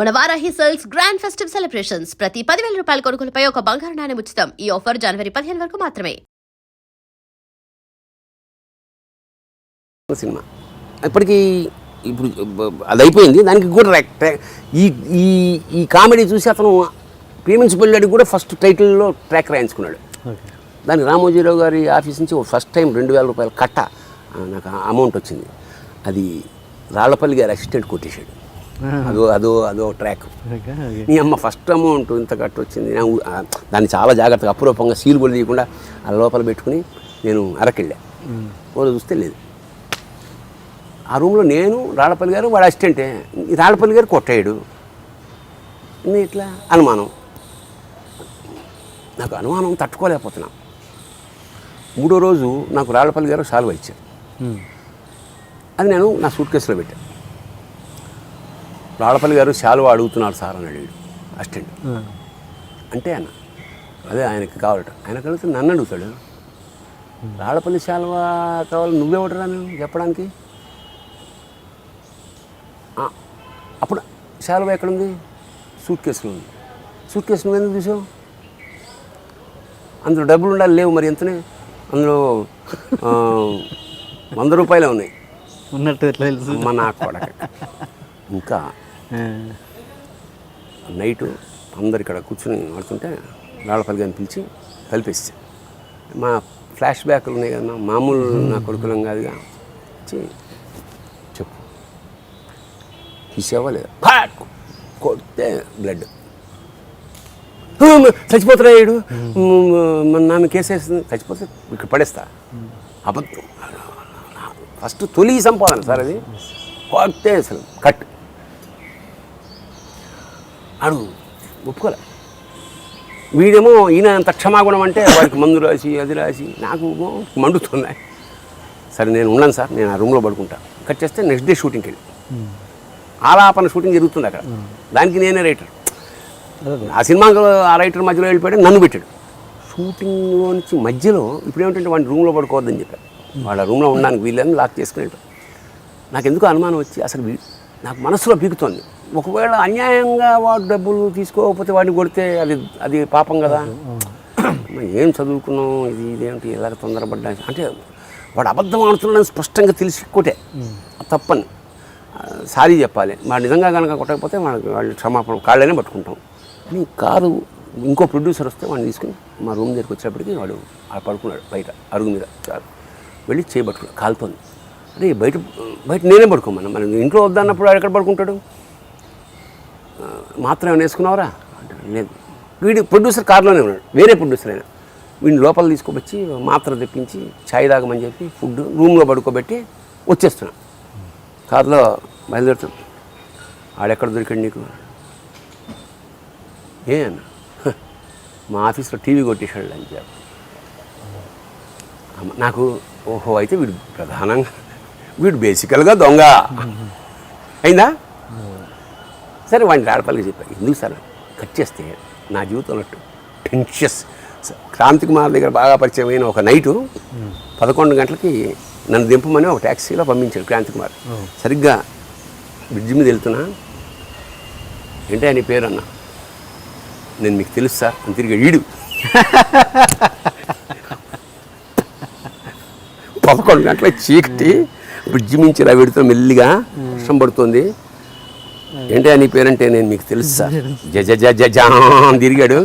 మన Varahi sales grand festive celebrations ప్రతి 10,000 రూపాయల కొనుగోలుపై ఒక బంగారు నాణెం ఉచితం. ఈ ఆఫర్ జనవరి 15 వరకు మాత్రమే. సినిమా ఇప్పటికీ ఇప్పుడు అది అయిపోయింది. దానికి కూడా ఈ ఈ ఈ కామెడీ చూసి అతను ప్రేమించి పెళ్ళాడికి కూడా ఫస్ట్ టైటిల్లో ట్రాక్ రాయించుకున్నాడు. దానికి రామోజీరావు గారి ఆఫీస్ నుంచి ఫస్ట్ టైం 2,000 రూపాయల కట్ట నాకు అమౌంట్ వచ్చింది. అది రాళ్లపల్లి గారి అసిస్టెంట్ కొట్టేశాడు. అదో ట్రాక్. నీ అమ్మ ఫస్ట్ అమౌంట్ ఇంత కట్ట వచ్చింది. దాన్ని చాలా జాగ్రత్తగా అపురూపంగా సీల్ కూడా తీయకుండా ఆ లోపల పెట్టుకుని నేను అరకెళ్ళా. రోజు చూస్తే లేదు. ఆ రూమ్లో నేను, రాళ్లపల్లి గారు, వాడు అసిస్టెంటే. ఈ రాళ్లపల్లి గారు కొట్టాడు. ఇట్లా అనుమానం. నాకు అనుమానం తట్టుకోలేకపోతున్నా. మూడో రోజు నాకు రాళ్లపల్లి గారు సాల్వ్ ఇచ్చారు. అది నేను నా సూట్ కేసులో పెట్టాను. రాళ్లపల్లి గారు శాలువా అడుగుతున్నారు సార్ అని అడిగాడు అసిస్టెంట్. అంటే అన్న అదే ఆయనకి కావాలట. ఆయన కలిగితే నన్ను అడుగుతాడు. రాళ్లపల్లి శాలువా కావాలి, నువ్వెవడరా నేను చెప్పడానికి? అప్పుడు శాలువా ఎక్కడుంది? సూట్ కేసులో ఉంది. సూట్ కేసు నువ్వు ఎందుకు చూసావు? అందులో డబ్బులు ఉండాలి. లేవు. మరి ఎంతనే? అందులో 100 రూపాయలే ఉన్నాయి ఉన్నట్టు ఎట్లా తెలుసు? మా నాకు కూడా. ఇంకా నైటు అందరు ఇక్కడ కూర్చుని ఆడుతుంటే రాళ్లపల్లి గారిని పిలిచి కలిపేస్తే మా ఫ్లాష్ బ్యాక్లు ఉన్నాయి కదా, మామూలు నా కొడుకులం కాదుగా. వచ్చి చెప్పు తీసావా లేదా? కొడితే బ్లడ్ చచ్చిపోతున్నాడు. నన్ను కేసేస్తుంది. చచ్చిపోతే ఇక్కడ పడేస్తా. అబద్ధం. ఫస్ట్ తొలి సంపాదన సార్ అది. కొడితే అసలు కట్ అడుగు ఒప్పుకోలే. వీడేమో ఈయన అంత క్షమాగుణం అంటే వాడికి మందు రాసి అది రాసి నాకు మండుతున్నాయి. సరే నేను ఉన్నాను సార్, నేను ఆ రూమ్లో పడుకుంటా. కట్ చేస్తే నెక్స్ట్ డే షూటింగ్కి వెళ్ళి ఆలాపన షూటింగ్ జరుగుతుంది అక్కడ. దానికి నేనే రైటర్. ఆ సినిమాలో ఆ రైటర్ మధ్యలో వెళ్ళిపోయాడు, నన్ను పెట్టాడు. షూటింగ్లో నుంచి మధ్యలో ఇప్పుడు ఏమిటంటే వాడిని రూమ్లో పడుకోవద్దని చెప్పారు. వాడు ఆ రూమ్లో ఉండడానికి వీళ్ళని లాక్ చేసుకునేట్టు. నాకు ఎందుకు అనుమానం వచ్చి అసలు నాకు మనసులో పీకుతోంది. ఒకవేళ అన్యాయంగా వాడు డబ్బులు తీసుకోకపోతే వాడిని కొడితే అది పాపం కదా. ఏం చదువుకున్నాం, ఇదేమిటి ఇలాగ తొందరపడ్డా అంటే వాడు అబద్ధం ఆడుతున్నాడని స్పష్టంగా తెలిసి కొట్టే తప్పని సారీ చెప్పాలి. వాడు నిజంగా కనుక కొట్టకపోతే వాళ్ళు క్షమాపణ కాళ్ళనే పట్టుకుంటాం అని. కారు ఇంకో ప్రొడ్యూసర్ వస్తే వాడిని తీసుకుని మా రూమ్ దగ్గరికి వచ్చేటప్పటికి వాడు అలా పడుకున్నాడు బయట అరుగు మీద. కారు వెళ్ళి చేయబట్టుకున్నాడు, కాలుతోంది. అదే బయట నేనే పడుకోమన్నా. మనం ఇంట్లో వద్దన్నప్పుడు వాడు ఎక్కడ పడుకుంటాడు? మాత్రం ఏమైనా వేసుకున్నావరా అంటే లేదు. వీడి ప్రొడ్యూసర్ కారులోనే ఉన్నాడు, వేరే ప్రొడ్యూసర్ అయినా. వీడిని లోపల తీసుకొచ్చి మాత్ర తెప్పించి ఛాయ్ తాగమని చెప్పి ఫుడ్ రూమ్లో పడుకోబెట్టి వచ్చేస్తున్నాను. కారులో బయలుదేరుతాను. ఆడెక్కడ దొరికాడు నీకు? ఏ అన్న మా ఆఫీస్లో టీవీ కొట్టేశాడు అని చెప్పి. నాకు ఓహో అయితే వీడు ప్రధానంగా వీడు బేసికల్గా దొంగ అయిందా? సరే వాడిని రాళ్లపల్లికి చెప్పాను. ఎందుకు సార్ కట్ చేస్తే నా జీవితంలో టెన్షస్. క్రాంతి కుమార్ దగ్గర బాగా పరిచయం అయిన ఒక నైటు 11 గంటలకి నన్ను దింపమని ఒక ట్యాక్సీలో పంపించాడు క్రాంతి కుమార్. సరిగ్గా బ్రిడ్జి మీద వెళ్తున్నా. ఏంటి ఆయన పేరు అన్న? నేను మీకు తెలుసు సార్ అని తిరిగి ఈడు 11 గంటలకు చీకటి బ్రిడ్జి మించి ఇలా పెడుతూ మెల్లిగా వర్షం పడుతుంది. ఏంటి అని పేరంటే నేను మీకు తెలుసు సార్ జజ అని తిరిగాడు.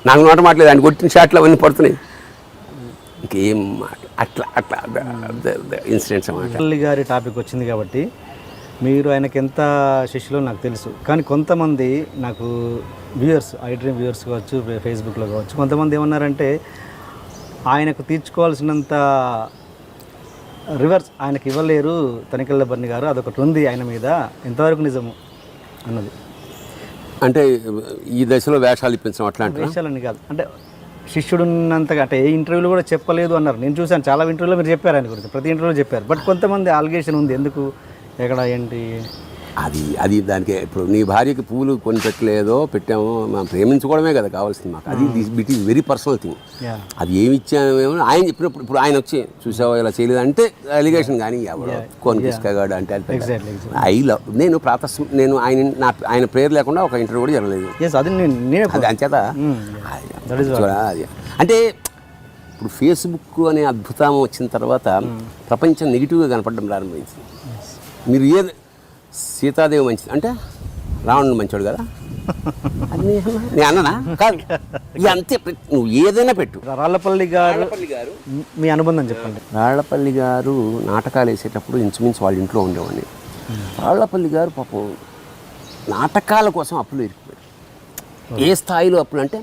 నాకు నోట మాట్లేదు. ఆయన కొట్టిన షాట్లు అవన్నీ పడుతున్నాయి. ఇంకేం మాట అట్లా ఇన్సిడెంట్స్ అన్నమాట. రాళ్లపల్లి గారి టాపిక్ వచ్చింది కాబట్టి మీరు ఆయనకి ఎంత శిష్యులో నాకు తెలుసు. కానీ కొంతమంది నాకు వ్యూయర్స్, ఐ డ్రీమ్ వ్యూయర్స్ కావచ్చు, ఫేస్బుక్లో కావచ్చు, కొంతమంది ఏమన్నారంటే ఆయనకు తీర్చుకోవాల్సినంత రివర్స్ ఆయనకి ఇవ్వలేరు తనికెళ్ళ బర్ని గారు, అదొకటి ఉంది ఆయన మీద. ఎంతవరకు నిజము అన్నది అంటే ఈ దశలో వేషాలు ఇప్పించడం అట్లాంటి వేషాలని కాదు, అంటే శిష్యుడు ఉన్నంతగా అంటే ఏ ఇంటర్వ్యూలో కూడా చెప్పలేదు అన్నారు. నేను చూశాను చాలా ఇంటర్వ్యూలో మీరు చెప్పారు ఆయన గురించి, ప్రతి ఇంటర్వ్యూలో చెప్పారు. బట్ కొంతమంది ఆలిగేషన్ ఉంది. ఎందుకు, ఎక్కడ, ఏంటి? అది దానికి ఇప్పుడు నీ భార్యకి పూలు కొని పెట్టలేదో పెట్టామో మనం ప్రేమించుకోవడమే కదా కావాల్సింది మాకు. అది it is very personal thing. అది ఏమి ఇచ్చామేమో ఆయన చెప్పినప్పుడు ఇప్పుడు ఆయన వచ్చి చూసావా ఇలా చేయలేదు అంటే అలిగేషన్, కానీ ఎవడో కొని తీసుకగాడు అంటే ఐ లవ్ నేను ఆయన ప్రేయర్ లేకుండా ఒక ఇంటర్వ్యూ కూడా జరగలేదు. అది అంచేత అది అంటే ఇప్పుడు ఫేస్బుక్ అనే అద్భుతం వచ్చిన తర్వాత ప్రపంచం నెగిటివ్గా కనపడడం ప్రారంభించింది. మీరు సీతాదేవి మంచిది అంటే రావణుడు మంచోడు కదా అది నేను అన్ననా కాదు, ఇక అంతే. నువ్వు ఏదైనా పెట్టు. రాళ్లపల్లి గారు మీ అనుబంధం చెప్పండి. రాళ్లపల్లి గారు నాటకాలు వేసేటప్పుడు ఇంచుమించు వాళ్ళ ఇంట్లో ఉండేవాడిని. రాళ్లపల్లి గారు పాపం నాటకాల కోసం అప్పులు ఇరికిపోయారు. ఏ స్థాయిలో అప్పులు అంటే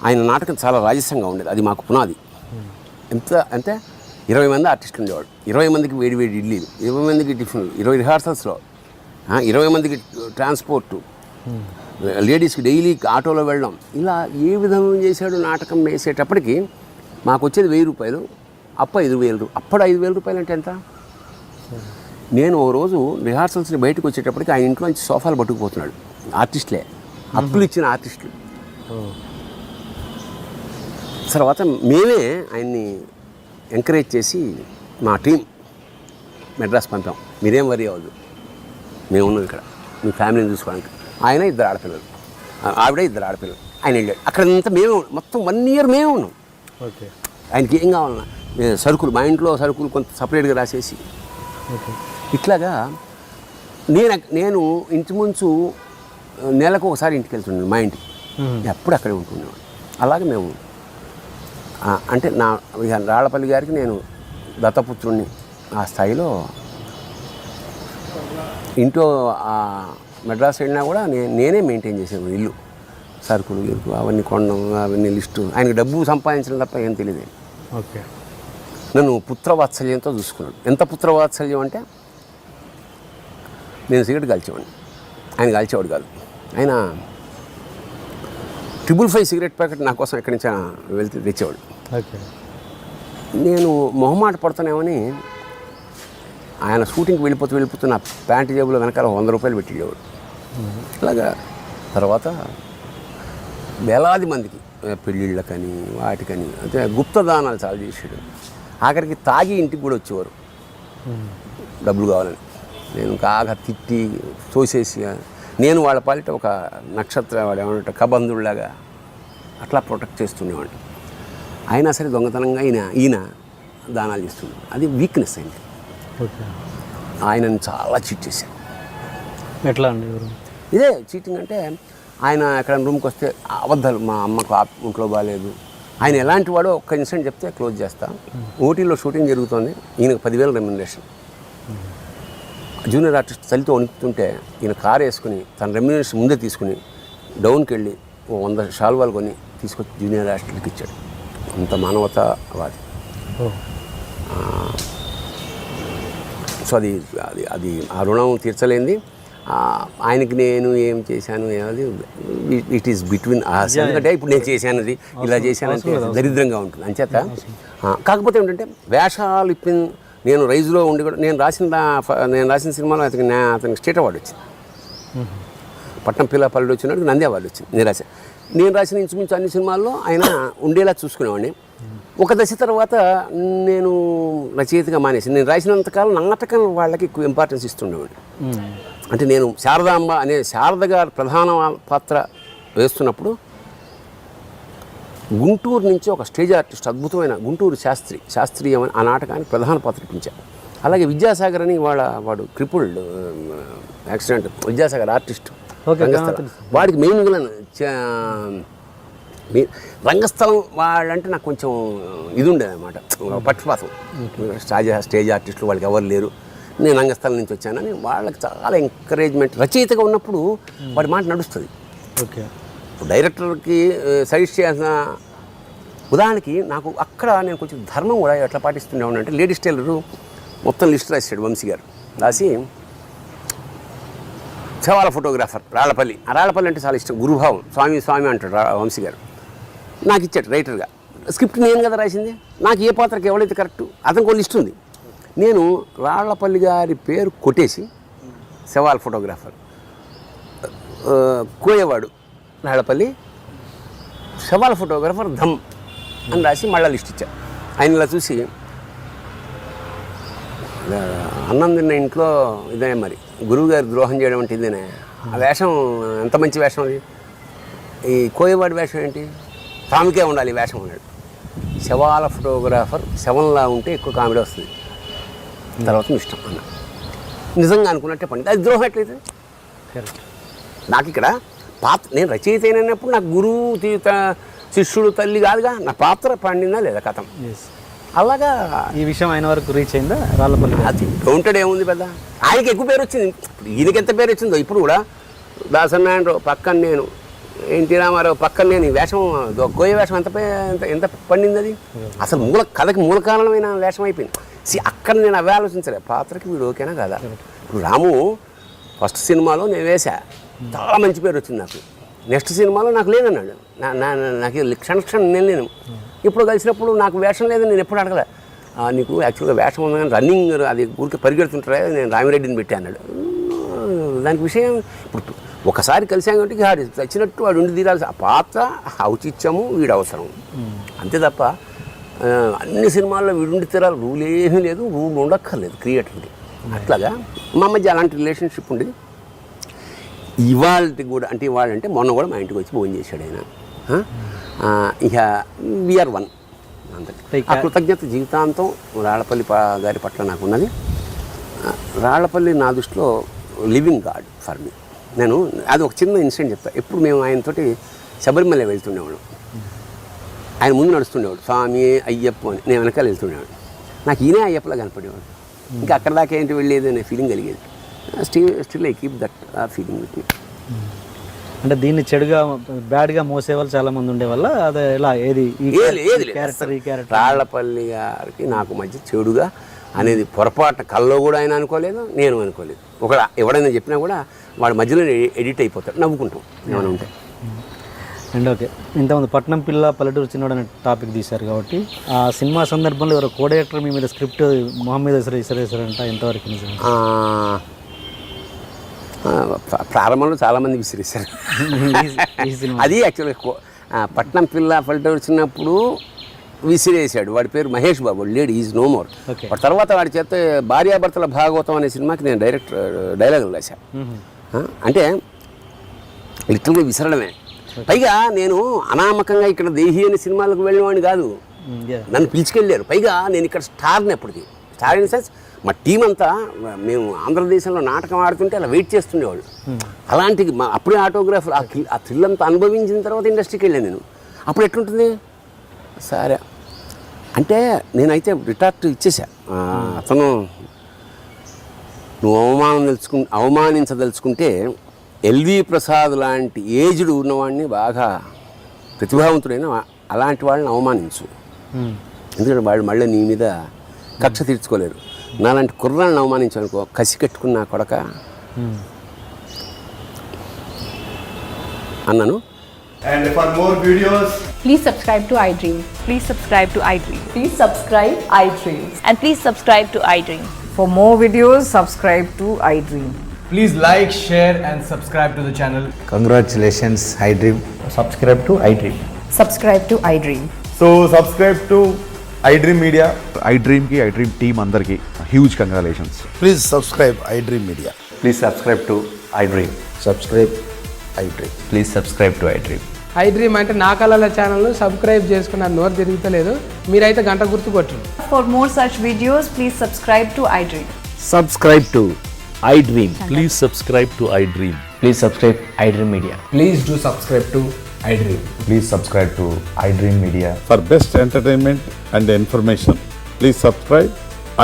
ఆయన నాటకం చాలా రాజసంగా ఉండేది, అది మాకు పునాది. ఎంత అంటే 20 మంది ఆర్టిస్టులు ఉండేవాడు, 20 మందికి వేడి ఇడ్లీలు, 20 మందికి టిఫిన్లు, 20 రిహార్సల్స్లో 20 మందికి ట్రాన్స్పోర్టు, లేడీస్కి డైలీ ఆటోలో వెళ్ళడం, ఇలా ఏ విధంగా చేశాడు. నాటకం వేసేటప్పటికి మాకు వచ్చేది 1000 రూపాయలు, అప్పు 5000. అప్పుడు 5000 రూపాయలు అంటే ఎంత? నేను ఓ రోజు రిహార్సల్స్ని బయటకు వచ్చేటప్పటికి ఆయన ఇంట్లో నుంచి సోఫాలు పట్టుకుపోతున్నాడు. ఆర్టిస్టులే, అప్పులు ఇచ్చిన ఆర్టిస్టులు. తర్వాత మేమే ఆయన్ని ఎంకరేజ్ చేసి మా టీం మెడ్రాస్ పంపాం. మీరేం వరీ అవ్వదు, మేము ఉన్నాం ఇక్కడ మీ ఫ్యామిలీని చూసుకోవడానికి. ఆయన 2 ఆడపిల్లలు, ఆవిడ 2 ఆడపిల్లలు. ఆయన వెళ్ళాడు. అక్కడంతా మేము మొత్తం 1 year మేమే ఉన్నాం. ఓకే. ఆయనకి ఏం కావాలన్నా సరుకులు, మా ఇంట్లో సరుకులు కొంత సపరేట్గా రాసేసి ఇట్లాగా నేను ఇంచుమించు నెలకు ఒకసారి ఇంటికి వెళ్తున్నాను మా ఇంటికి. ఎప్పుడు అక్కడే ఉంటున్నాను. అలాగే మేము అంటే రాళ్లపల్లి గారికి నేను దత్తపుత్రుణ్ణి. ఆ స్థాయిలో ఇంట్లో మెడ్రాస్ వెళ్ళినా కూడా నేనే మెయింటైన్ చేసాను ఇల్లు, సరుకులు అవన్నీ కొనడం, అవన్నీ లిస్టు. ఆయనకు డబ్బు సంపాదించడం తప్ప ఏం తెలియదు. ఓకే. నన్ను పుత్రవాత్సల్యంతో చూసుకున్నాడు. ఎంత పుత్రవాత్సల్యం అంటే నేను సిగరెట్ కాల్చేవాడిని, ఆయన కాల్చేవాడు కాదు. ఆయన 555 సిగరెట్ ప్యాకెట్ నా కోసం ఎక్కడి నుంచి వెళ్తే తెచ్చేవాడు. ఓకే. నేను మొహమాట పడుతున్నామని ఆయన షూటింగ్కి వెళ్ళిపోతూ నా ప్యాంటు జేబులో వెనకాల 100 రూపాయలు పెట్టేవాడు. అలాగా తర్వాత వేలాది మందికి పెళ్ళిళ్ళకని వాటికని అంటే గుప్తదానాలు చాలా చేసాడు. ఆఖరికి తాగి ఇంటికి కూడా వచ్చేవారు డబ్బులు కావాలని. నేను కాగా తిట్టి తోసేసి నేను వాళ్ళ పాలిట ఒక నక్షత్ర వాడు ఏమంటే కబంధుడిలాగా అట్లా ప్రొటెక్ట్ చేస్తుండేవాడిని. అయినా సరే దొంగతనంగా ఈయన దానాలు చేస్తున్నాడు. అది వీక్నెస్ అయింది. ఓకే. ఆయనని చాలా చీట్ చేశాను. ఎట్లా అండి? ఇదే చీటింగ్ అంటే ఆయన ఎక్కడ రూమ్కి వస్తే అబద్ధాలు, మా అమ్మకు ఒంట్లో బాగాలేదు, ఆయన ఎలాంటి వాడో ఒక్క ఇన్సిడెంట్ చెప్తే క్లోజ్ చేస్తా. ఊటీలో షూటింగ్ జరుగుతుంది, ఈయనకు 10,000 రెమ్యునరేషన్. జూనియర్ ఆర్టిస్ట్ చలితో వణుకుతుంటే ఈయన కారు వేసుకుని తన రెమ్యునరేషన్ ముందే తీసుకుని డౌన్కి వెళ్ళి 100 శాల్వాలు కొని తీసుకొచ్చి జూనియర్ ఆర్టిస్ట్కి ఇచ్చాడు. అంత మానవతావాది. సో అది ఆ రుణం తీర్చలేంది. ఆయనకి నేను ఏం చేశాను అది ఇట్ ఈస్ బిట్వీన్ ఆస్. ఎందుకంటే ఇప్పుడు నేను చేశానది ఇలా చేశానంటే దరిద్రంగా ఉంటుంది అంచేత. కాకపోతే ఏంటంటే వేషాలు నేను రైజులో ఉండి కూడా నేను రాసిన సినిమాలో అతనికి స్టేట్ అవార్డు వచ్చింది. పట్నం పిల్లపల్లి వచ్చినట్టు నంది అవార్డు వచ్చింది. నేను రాసిన ఇంచుమించు అన్ని సినిమాల్లో ఆయన ఉండేలా చూసుకునేవాడిని. ఒక దశ తర్వాత నేను రచయితగా మానేసి నేను రాసినంతకాలం నాటకం వాళ్ళకి ఎక్కువ ఇంపార్టెన్స్ ఇస్తుండేవాడిని. అంటే నేను శారదాంబ అనే శారద గారు ప్రధాన పాత్ర వేస్తున్నప్పుడు గుంటూరు నుంచి ఒక స్టేజ్ ఆర్టిస్ట్ అద్భుతమైన గుంటూరు శాస్త్రీయం ఆ నాటకానికి ప్రధాన పాత్ర ఇప్పించారు. అలాగే విద్యాసాగర్ అని వాడు క్రిపుల్డ్ యాక్సిడెంట్ విద్యాసాగర్ ఆర్టిస్ట్, వాడికి మెయిన్ విలన్ రంగస్థలం వాళ్ళంటే నాకు కొంచెం ఇది ఉండేది అనమాట, పక్షపాతం. స్టేజ్ ఆర్టిస్టులు వాళ్ళకి ఎవరు లేరు, నేను రంగస్థలం నుంచి వచ్చానని వాళ్ళకి చాలా ఎంకరేజ్మెంట్. రచయితగా ఉన్నప్పుడు వాడి మాట నడుస్తుంది. ఓకే. డైరెక్టర్కి సజెస్ట్ చేయాల్సిన ఉదాహరణకి నాకు అక్కడ నేను కొంచెం ధర్మం కూడా ఎట్లా పాటిస్తుండేవాడిని అంటే లేడీస్ టైలరు మొత్తం లిస్ట్ రాసాడు వంశీ గారు. రాసి శవాల ఫోటోగ్రాఫర్ రాళ్లపల్లి, ఆ రాళ్లపల్లి అంటే చాలా ఇష్టం, గురుభావం, స్వామి అంటాడు వంశీ గారు. నాకు ఇచ్చాడు రైటర్గా. స్క్రిప్ట్ నేను కదా రాసింది, నాకు ఏ పాత్రకి ఎవరైతే కరెక్ట్ అతనికి ఒక లిస్ట్ ఉంది. నేను రాళ్లపల్లి గారి పేరు కొట్టేసి శవాల ఫోటోగ్రాఫర్. కోయవాడు రాళ్ళపల్లి శవాల ఫోటోగ్రాఫర్ ధమ్ అని రాసి మళ్ళీ లిస్ట్ ఇచ్చారు. ఆయన ఇలా చూసి అన్నం తిన్న ఇంట్లో ఇదే మరి గురువుగారు ద్రోహం చేయడం అంటే ఇదేనే. ఆ వేషం ఎంత మంచి వేషం అది. ఈ కోయవాడి వేషం ఏంటి, తామికే ఉండాలి ఈ వేషం అన్నాడు. శవాల ఫోటోగ్రాఫర్ శవంలా ఉంటే ఎక్కువ కామెడీ వస్తుంది, తర్వాత మీ ఇష్టం అన్న. నిజంగా అనుకున్నట్టే పండి. అది ద్రోహం ఎట్లయితే నాకు ఇక్కడ పాత్ర, నేను రచయిత అయినప్పుడు నాకు గురువు శిష్యుడు తల్లి కాదుగా, నా పాత్ర పండిందా లేదా కథం. అలాగా ఈ విషయం ఆయన వరకు రీచ్ అయిందా రాళ్ళపల్లి? అది కౌంటెడ్ ఏముంది పెద్ద, ఆయనకి ఎక్కువ పేరు వచ్చింది. ఈయనకి ఎంత పేరు వచ్చిందో ఇప్పుడు కూడా. దాసనారాయణరావు పక్కన నేను, ఎన్టీ రామారావు పక్కన నేను. ఈ వేషం కోయ వేషం ఎంత పండింది అది. అసలు కథకి మూల కారణమైన వేషం అయిపోయింది. అక్కడ నేను అవే ఆలోచించలే, పాత్రకి వీడు ఓకేనా కదా. ఇప్పుడు రాము ఫస్ట్ సినిమాలో నేను వేసా, చాలా మంచి పేరు వచ్చింది నాకు. నెక్స్ట్ సినిమాలో నాకు లేదన్నాడు. నాకు క్షణ నేను లేను. ఇప్పుడు కలిసినప్పుడు నాకు వేషం లేదని నేను ఎప్పుడు అడగలే. నీకు యాక్చువల్గా వేషం ఉంది కానీ రన్నింగ్ అది ఊరికి పరిగెడుతుంటారా, నేను రామిరెడ్డిని పెట్టా అన్నాడు. దానికి విషయం ఇప్పుడు ఒకసారి కలిసాం కాబట్టి వాడు వచ్చినట్టు వాడు ఉండి తీరాల్సి, ఆ పాత్ర ఔచిత్యము వీడు అవసరం అంతే తప్ప అన్ని సినిమాల్లో వీడుండి తీరాలి రూల్ ఏమీ లేదు, రూల్ ఉండక్కర్లేదు క్రియేటర్కి. అట్లాగా మా మధ్య అలాంటి రిలేషన్షిప్ ఉండేది. ఇవాళకి కూడా అంటే ఇవాళంటే మొన్న కూడా మా ఇంటికి వచ్చి భోజనం చేశాడు ఆయన. ఇక వీఆర్ వన్ అంతే. ఆ కృతజ్ఞత జీవితాంతం రాళ్ళపల్లి గారి పట్ల నాకు ఉన్నది. రాళ్ళపల్లి నా దృష్టిలో లివింగ్ గాడ్ ఫర్ మీ. నేను అది ఒక చిన్న ఇన్సిడెంట్ చెప్తాను. ఎప్పుడు మేము ఆయనతోటి శబరిమల వెళ్తుండేవాడు. ఆయన ముందు నడుస్తుండేవాడు, స్వామి అయ్యప్ప అని. నేను వెనకాల వెళ్తుండేవాడు. నాకు ఈయనే అయ్యప్పలా కనపడేవాడు. ఇంకా అక్కడ దాకా ఏంటి వెళ్ళేది అనే ఫీలింగ్ కలిగేది. Still I keep that feeling with me. అంటే దీన్ని చెడుగా బ్యాడ్గా మోసే వాళ్ళు చాలా మంది ఉండేవల్ల అదే ఇలా ఏది క్యారెక్టర్ రాళ్ళపల్లి గారికి నాకు మధ్య చెడుగా అనేది పొరపాటు కల్లో కూడా ఆయన అనుకోలేదు, నేను అనుకోలేదు. ఎవడైనా చెప్పినా కూడా వాడి మధ్యలో ఎడిట్ అయిపోతాడు, నవ్వుకుంటాం ఏమైనా ఉంటే. అండ్ ఓకే, ఇంతమంది పట్నం పిల్ల పల్లెటూరు చిన్నవాడు అనే టాపిక్ తీశారు కాబట్టి ఆ సినిమా సందర్భంలో ఎవరో కో డైరెక్టర్ మీ మీద స్క్రిప్ట్ మొహం మీద విసిరేసారంట, ఎంతవరకు నిజం? ప్రారంభంలో చాలామంది విసిరేశారు. అది యాక్చువల్గా పట్నం పిల్ల పల్లెటూరు వచ్చినప్పుడు విసిరేసాడు. వాడి పేరు Mahesh Babu, lady is no more. వాడి తర్వాత వాడి చేత భార్యాభర్తల భాగవతం అనే సినిమాకి నేను డైలాగులు రాశాను. అంటే లిటరల్గా విసరడమే. పైగా నేను అనామకంగా ఇక్కడ దేహి అనే సినిమాలకు వెళ్ళేవాడిని కాదు, నన్ను పిలిచుకెళ్ళారు. పైగా నేను ఇక్కడ స్టార్ని ఎప్పటికీ. స్టార్ ఇన్ సెన్స్ మా టీం అంతా మేము ఆంధ్రదేశంలో నాటకం ఆడుతుంటే అలా వెయిట్ చేస్తుండేవాళ్ళు. అలాంటి అప్పుడే ఆటోగ్రాఫర్ ఆ థ్రిల్ అంతా అనుభవించిన తర్వాత ఇండస్ట్రీకి వెళ్ళాను నేను. అప్పుడు ఎట్లుంటుంది సరే అంటే నేనైతే రిటార్ట్ ఇచ్చేసా. అతను నువ్వు అవమానించదలుచుకుంటే ఎల్వి ప్రసాద్ లాంటి ఏజ్డ్ ఉన్నవాడిని, బాగా ప్రతిభావంతుడైన అలాంటి వాళ్ళని అవమానించు. ఎందుకంటే వాళ్ళు మళ్ళీ నీ మీద కక్ష తీర్చుకోలేరు. నాలాంటి కుర్రాళ్ళని అవమానించానుకో, కసి కట్టుకున్న కొడక అన్నాను. And for more videos, please subscribe to iDream. Please subscribe to iDream. Please subscribe iDream. And please subscribe to iDream. For more videos, subscribe to iDream. please like, share and subscribe to the channel. Congratulations, iDream. Subscribe to iDream. Subscribe to iDream. So subscribe to iDream Media. iDream ki iDream team andarki huge congratulations. Please subscribe iDream Media. Please subscribe to iDream. Subscribe iDream. Please subscribe to iDream. iDream అంటే నా కళల channel subscribe చేసుకున్న నోరు తిరుగుతలేదు, మీరైతే గంట గుర్తు కొట్టండి. For more such videos, please subscribe to iDream. Subscribe to iDream. Please subscribe to iDream. Please subscribe iDream Media. Please do subscribe to iDream. Please subscribe to iDream Media. For best entertainment and information, please subscribe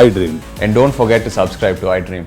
iDream. And don't forget to subscribe to iDream.